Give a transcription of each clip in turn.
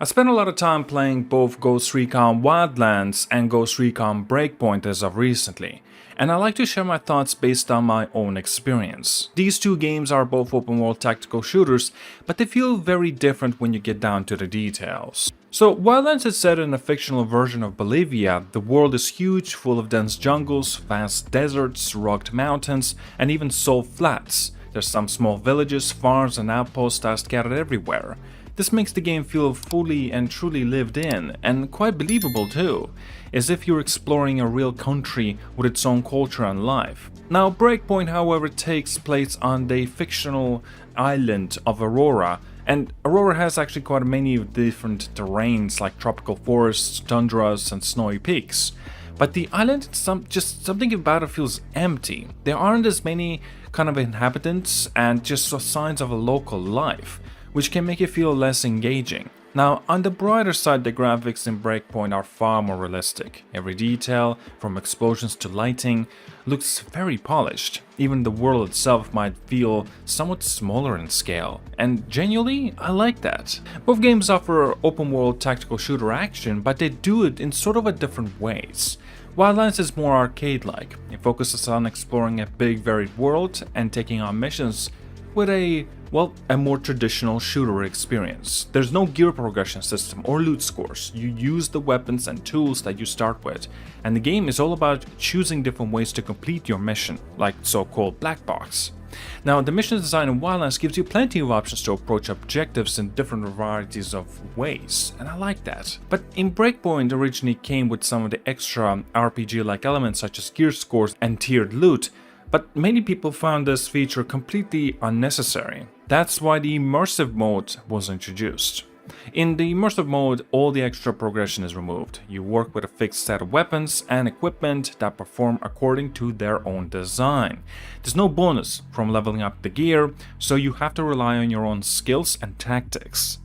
I spent a lot of time playing both Ghost Recon Wildlands and Ghost Recon Breakpoint as of recently, and I like to share my thoughts based on my own experience. These two games are both open world tactical shooters, but they feel very different when you get down to the details. So Wildlands is set in a fictional version of Bolivia. The world is huge, full of dense jungles, vast deserts, rugged mountains, and even salt flats. There's some small villages, farms, and outposts that are scattered everywhere. This makes the game feel fully and truly lived in, and quite believable too, as if you're exploring a real country with its own culture and life. Now, Breakpoint, however, takes place on the fictional island of Aurora, and Aurora has actually quite many different terrains like tropical forests, tundras, and snowy peaks. But the island, just something about it feels empty. There aren't as many kind of inhabitants and just signs of a local life, which can make it feel less engaging. Now, on the brighter side, the graphics in Breakpoint are far more realistic. Every detail, from explosions to lighting, looks very polished. Even the world itself might feel somewhat smaller in scale, and genuinely, I like that. Both games offer open world tactical shooter action, but they do it in sort of a different ways. Wildlands is more arcade-like. It focuses on exploring a big varied world and taking on missions with a more traditional shooter experience. There's no gear progression system or loot scores. You use the weapons and tools that you start with, and the game is all about choosing different ways to complete your mission, like so-called black box. Now, the mission design in Wildlands gives you plenty of options to approach objectives in different varieties of ways, and I like that. But in Breakpoint originally came with some of the extra RPG-like elements such as gear scores and tiered loot, but many people found this feature completely unnecessary. That's why the immersive mode was introduced. In the immersive mode, all the extra progression is removed. You work with a fixed set of weapons and equipment that perform according to their own design. There's no bonus from leveling up the gear, so you have to rely on your own skills and tactics.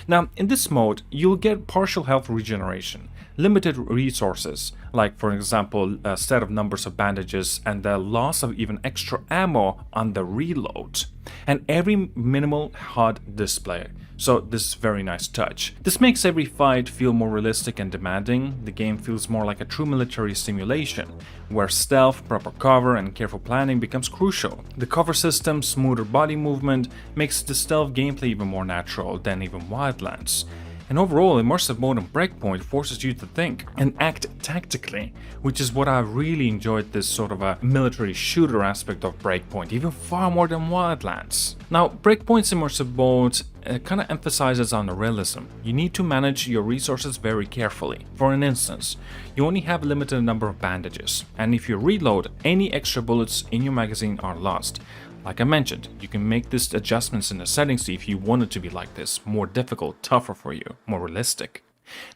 Now, in this mode, you'll get partial health regeneration, limited resources, like for example a set of numbers of bandages and the loss of even extra ammo on the reload, and every minimal HUD display. So this is a very nice touch. This makes every fight feel more realistic and demanding. The game feels more like a true military simulation, where stealth, proper cover, and careful planning becomes crucial. The cover system, smoother body movement, makes the stealth gameplay even more natural than even Wildlands. And overall, immersive mode in Breakpoint forces you to think and act tactically, which is what I really enjoyed, this sort of a military shooter aspect of Breakpoint, even far more than Wildlands. Now, Breakpoint's immersive mode kind of emphasizes on the realism. You need to manage your resources very carefully. For an instance, you only have a limited number of bandages, and if you reload, any extra bullets in your magazine are lost. Like I mentioned, you can make these adjustments in the settings if you want it to be like this, more difficult, tougher for you, more realistic.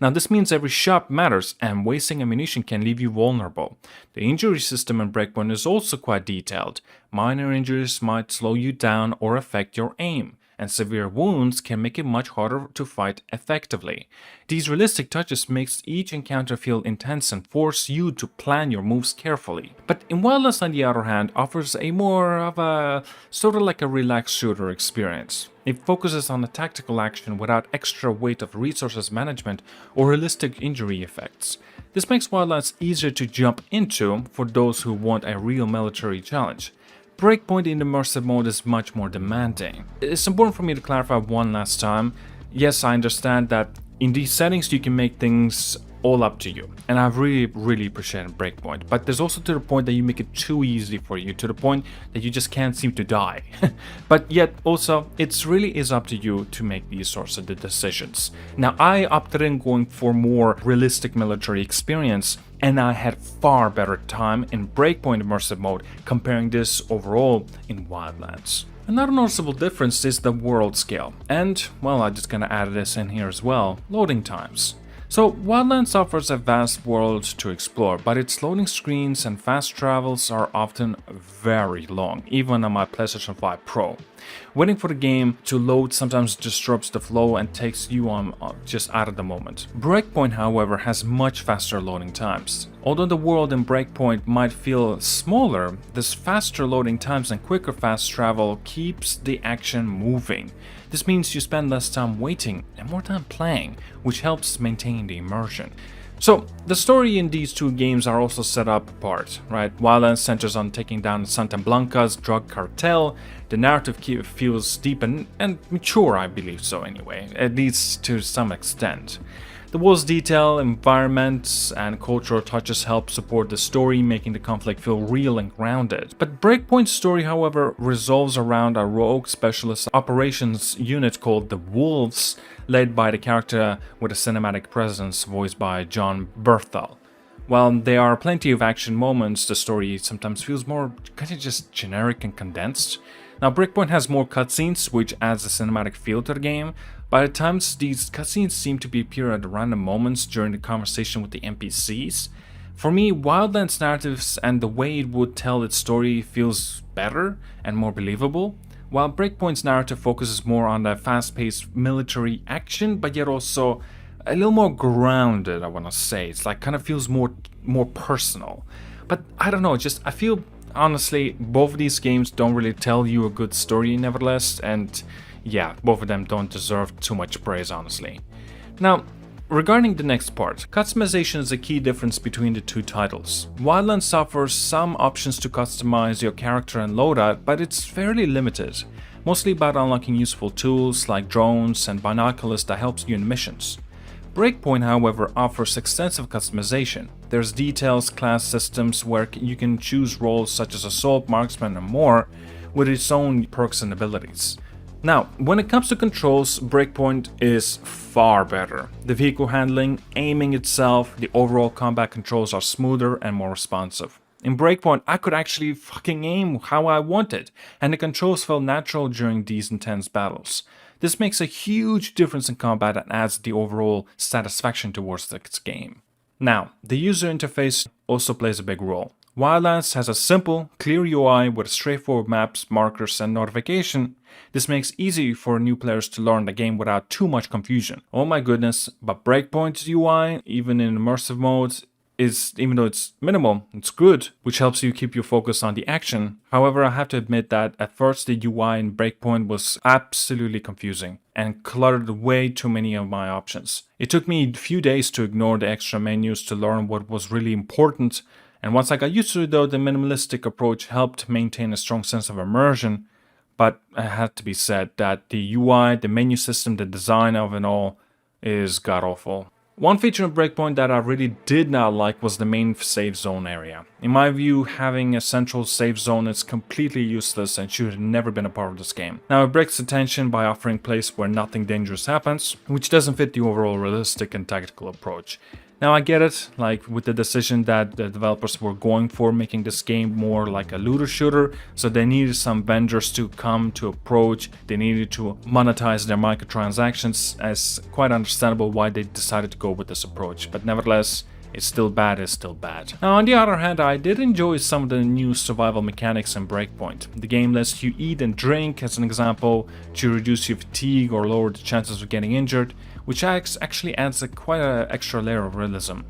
Now this means every shot matters, and wasting ammunition can leave you vulnerable. The injury system in Breakpoint is also quite detailed. Minor injuries might slow you down or affect your aim, and severe wounds can make it much harder to fight effectively. These realistic touches makes each encounter feel intense and force you to plan your moves carefully. But in Wildlands, on the other hand, offers a more of a sort of like a relaxed shooter experience. It focuses on the tactical action without extra weight of resources management or realistic injury effects. This makes Wildlands easier to jump into for those who want a real military challenge. Breakpoint in immersive mode is much more demanding. It's important for me to clarify one last time. Yes, I understand that in these settings you can make things all up to you, and I really appreciate Breakpoint, but there's also to the point that you make it too easy for you, to the point that you just can't seem to die. But yet also it really is up to you to make these sorts of decisions. Now, I opted in going for more realistic military experience, and I had far better time in Breakpoint immersive mode comparing this overall in Wildlands. Another noticeable difference is the world scale, and well, I just gonna add this in here as well, loading times. So Wildlands offers a vast world to explore, but its loading screens and fast travels are often very long, even on my PlayStation 5 Pro. Waiting for the game to load sometimes disrupts the flow and takes you on just out of the moment. Breakpoint, however, has much faster loading times. Although the world in Breakpoint might feel smaller, this faster loading times and quicker fast travel keeps the action moving. This means you spend less time waiting and more time playing, which helps maintain the immersion. So, the story in these two games are also set up apart, right? Wildlands centers on taking down Santa Blanca's drug cartel. The narrative feels deep and mature, I believe so anyway, at least to some extent. The world's detail, environments, and cultural touches help support the story, making the conflict feel real and grounded. But Breakpoint's story, however, revolves around a rogue specialist operations unit called the Wolves, led by the character with a cinematic presence voiced by John Berthel. While there are plenty of action moments, the story sometimes feels more kind of just generic and condensed. Now, Breakpoint has more cutscenes, which adds a cinematic feel to the game, but at times these cutscenes seem to appear at random moments during the conversation with the NPCs. For me, Wildlands' narratives and the way it would tell its story feels better and more believable, while Breakpoint's narrative focuses more on the fast-paced military action, but yet also a little more grounded, I want to say. It's like kind of feels more personal. But I don't know, I feel honestly both of these games don't really tell you a good story nevertheless, and yeah, both of them don't deserve too much praise, honestly. Now, regarding the next part, customization is a key difference between the two titles. Wildlands offers some options to customize your character and loadout, but it's fairly limited, mostly about unlocking useful tools like drones and binoculars that helps you in missions. Breakpoint, however, offers extensive customization. There's details, class systems where you can choose roles such as assault, marksman, and more, with its own perks and abilities. Now, when it comes to controls, Breakpoint is far better. The vehicle handling, aiming itself, the overall combat controls are smoother and more responsive. In Breakpoint, I could actually fucking aim how I wanted, and the controls felt natural during these intense battles. This makes a huge difference in combat and adds the overall satisfaction towards this game. Now, the user interface also plays a big role. Wildlands has a simple, clear UI with straightforward maps, markers, and notification. This makes it easy for new players to learn the game without too much confusion. Oh my goodness, but Breakpoint's UI, even in immersive mode, even though it's minimal, it's good, which helps you keep your focus on the action. However, I have to admit that at first the UI in Breakpoint was absolutely confusing and cluttered way too many of my options. It took me a few days to ignore the extra menus to learn what was really important, and once I got used to it though, the minimalistic approach helped maintain a strong sense of immersion. But it had to be said that the UI, the menu system, the design of it all is god-awful. One feature of Breakpoint that I really did not like was the main save zone area. In my view, having a central save zone is completely useless and should have never been a part of this game. Now, it breaks the tension by offering a place where nothing dangerous happens, which doesn't fit the overall realistic and tactical approach. Now, I get it, like with the decision that the developers were going for, making this game more like a looter shooter, so they needed some vendors to come to approach, they needed to monetize their microtransactions, as quite understandable why they decided to go with this approach, but nevertheless, it's still bad. Now, on the other hand, I did enjoy some of the new survival mechanics in Breakpoint. The game lets you eat and drink, as an example, to reduce your fatigue or lower the chances of getting injured, which actually adds quite an extra layer of realism.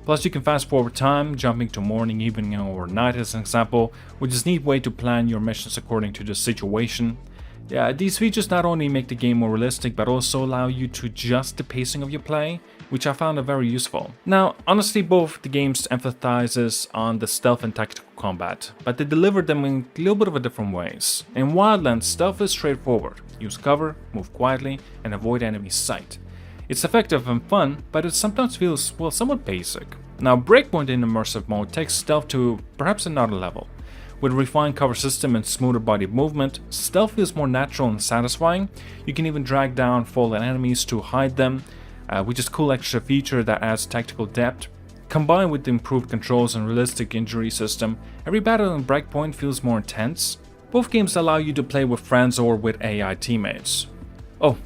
Plus, you can fast forward time, jumping to morning, evening, or night as an example, which is a neat way to plan your missions according to the situation. Yeah, these features not only make the game more realistic, but also allow you to adjust the pacing of your play, which I found very useful. Now, honestly, both the games emphasizes on the stealth and tactical combat, but they deliver them in a little bit of a different ways. In Wildlands, stealth is straightforward. Use cover, move quietly, and avoid enemy sight. It's effective and fun, but it sometimes feels, well, somewhat basic. Now, Breakpoint in immersive mode takes stealth to perhaps another level. With a refined cover system and smoother body movement, stealth feels more natural and satisfying. You can even drag down fallen enemies to hide them, which is a cool extra feature that adds tactical depth. Combined with the improved controls and realistic injury system, every battle in Breakpoint feels more intense. Both games allow you to play with friends or with AI teammates. Oh,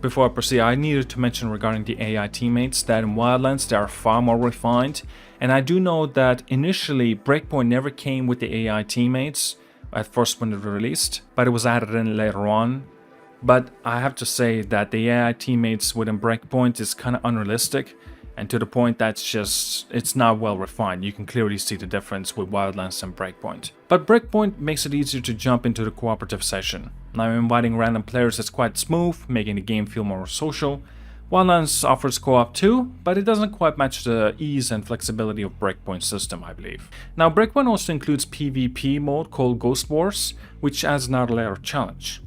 before I proceed, I needed to mention regarding the AI teammates that in Wildlands they are far more refined, and I do know that initially Breakpoint never came with the AI teammates, at first when it released, but it was added in later on. But I have to say that the AI teammates within Breakpoint is kind of unrealistic, and to the point that's it's not well refined. You can clearly see the difference with Wildlands and Breakpoint. But Breakpoint makes it easier to jump into the cooperative session. Now inviting random players is quite smooth, making the game feel more social. Wildlands offers co-op too, but it doesn't quite match the ease and flexibility of Breakpoint's system, I believe. Now Breakpoint also includes PvP mode called Ghost Wars, which adds another layer of challenge.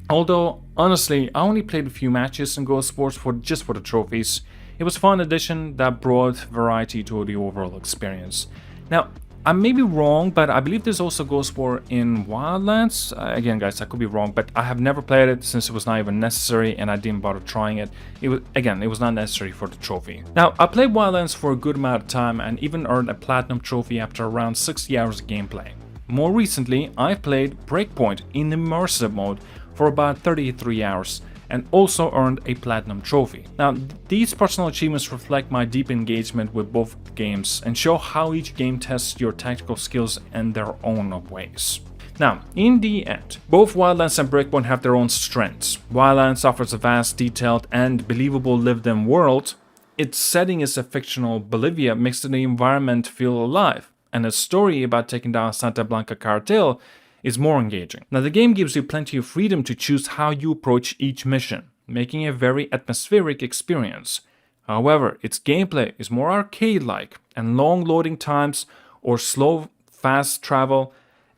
Although, honestly, I only played a few matches in Ghost Wars just for the trophies. It was a fun addition that brought variety to the overall experience. Now, I may be wrong, but I believe there's also Ghost War in Wildlands. Again, guys, I could be wrong, but I have never played it since it was not even necessary and I didn't bother trying it. It was not necessary for the trophy. Now, I played Wildlands for a good amount of time and even earned a platinum trophy after around 60 hours of gameplay. More recently, I've played Breakpoint in immersive mode for about 33 hours and also earned a platinum trophy. Now, these personal achievements reflect my deep engagement with both games and show how each game tests your tactical skills in their own ways. Now, in the end, both Wildlands and Breakpoint have their own strengths. Wildlands offers a vast, detailed, and believable lived-in world. Its setting is a fictional Bolivia, makes the environment feel alive, and a story about taking down Santa Blanca cartel is more engaging. Now the game gives you plenty of freedom to choose how you approach each mission, making it a very atmospheric experience. However, its gameplay is more arcade-like, and long loading times or slow, fast travel,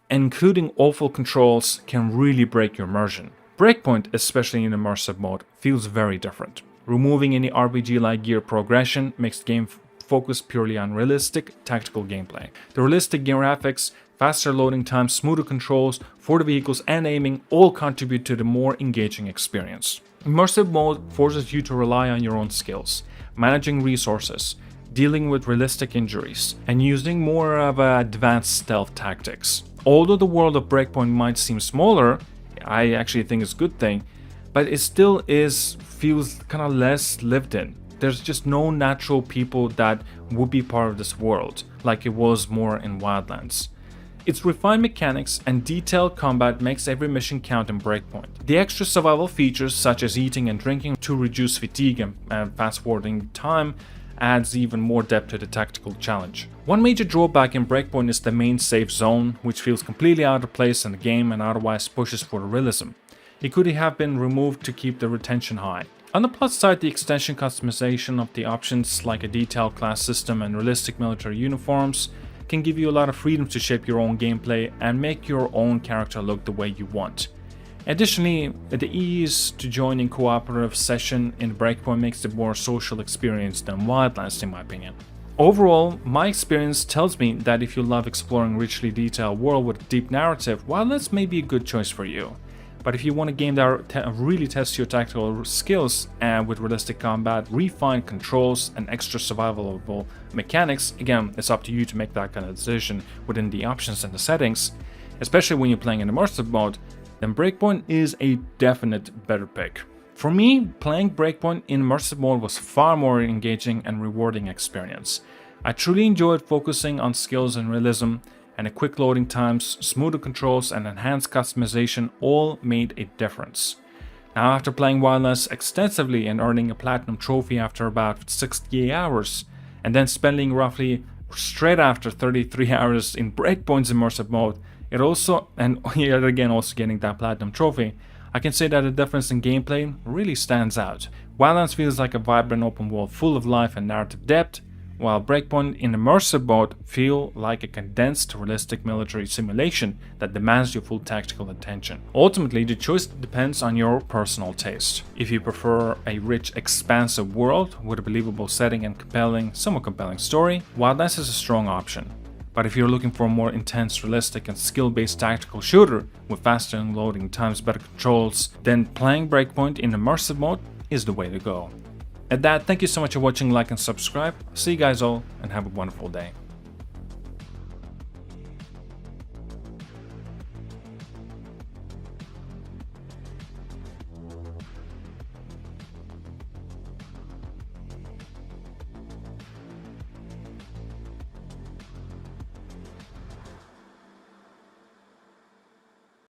including awful controls, can really break your immersion. Breakpoint, especially in immersive mode, feels very different. Removing any RPG-like gear progression makes the game focus purely on realistic tactical gameplay. The realistic graphics, faster loading times, smoother controls for the vehicles and aiming all contribute to the more engaging experience. Immersive mode forces you to rely on your own skills, managing resources, dealing with realistic injuries, and using more of advanced stealth tactics. Although the world of Breakpoint might seem smaller, I actually think it's a good thing, but it still feels kind of less lived in. There's just no natural people that would be part of this world, like it was more in Wildlands. Its refined mechanics and detailed combat makes every mission count in Breakpoint. The extra survival features such as eating and drinking to reduce fatigue and fast forwarding time adds even more depth to the tactical challenge. One major drawback in Breakpoint is the main safe zone, which feels completely out of place in the game and otherwise pushes for realism. It could have been removed to keep the retention high. On the plus side, the extension customization of the options like a detailed class system and realistic military uniforms can give you a lot of freedom to shape your own gameplay and make your own character look the way you want. Additionally, the ease to join in cooperative session in Breakpoint makes it a more social experience than Wildlands in my opinion. Overall, my experience tells me that if you love exploring richly detailed world with a deep narrative, Wildlands may be a good choice for you. But if you want a game that really tests your tactical skills and with realistic combat, refined controls, and extra survivable mechanics, again, it's up to you to make that kind of decision within the options and the settings, especially when you're playing in immersive mode, then Breakpoint is a definite better pick. For me, playing Breakpoint in immersive mode was far more engaging and rewarding experience. I truly enjoyed focusing on skills and realism, and the quick loading times, smoother controls, and enhanced customization all made a difference. Now, after playing Wildlands extensively and earning a platinum trophy after about 68 hours, and then spending roughly straight after 33 hours in Breakpoint's immersive mode, and yet again also getting that platinum trophy, I can say that the difference in gameplay really stands out. Wildlands feels like a vibrant open world full of life and narrative depth, while Breakpoint in immersive mode feel like a condensed realistic military simulation that demands your full tactical attention. Ultimately, the choice depends on your personal taste. If you prefer a rich, expansive world with a believable setting and somewhat compelling story, Wildlands is a strong option. But if you're looking for a more intense, realistic, and skill-based tactical shooter with faster loading times, better controls, then playing Breakpoint in immersive mode is the way to go. At that, thank you so much for watching, like and subscribe. See you guys all, and have a wonderful day.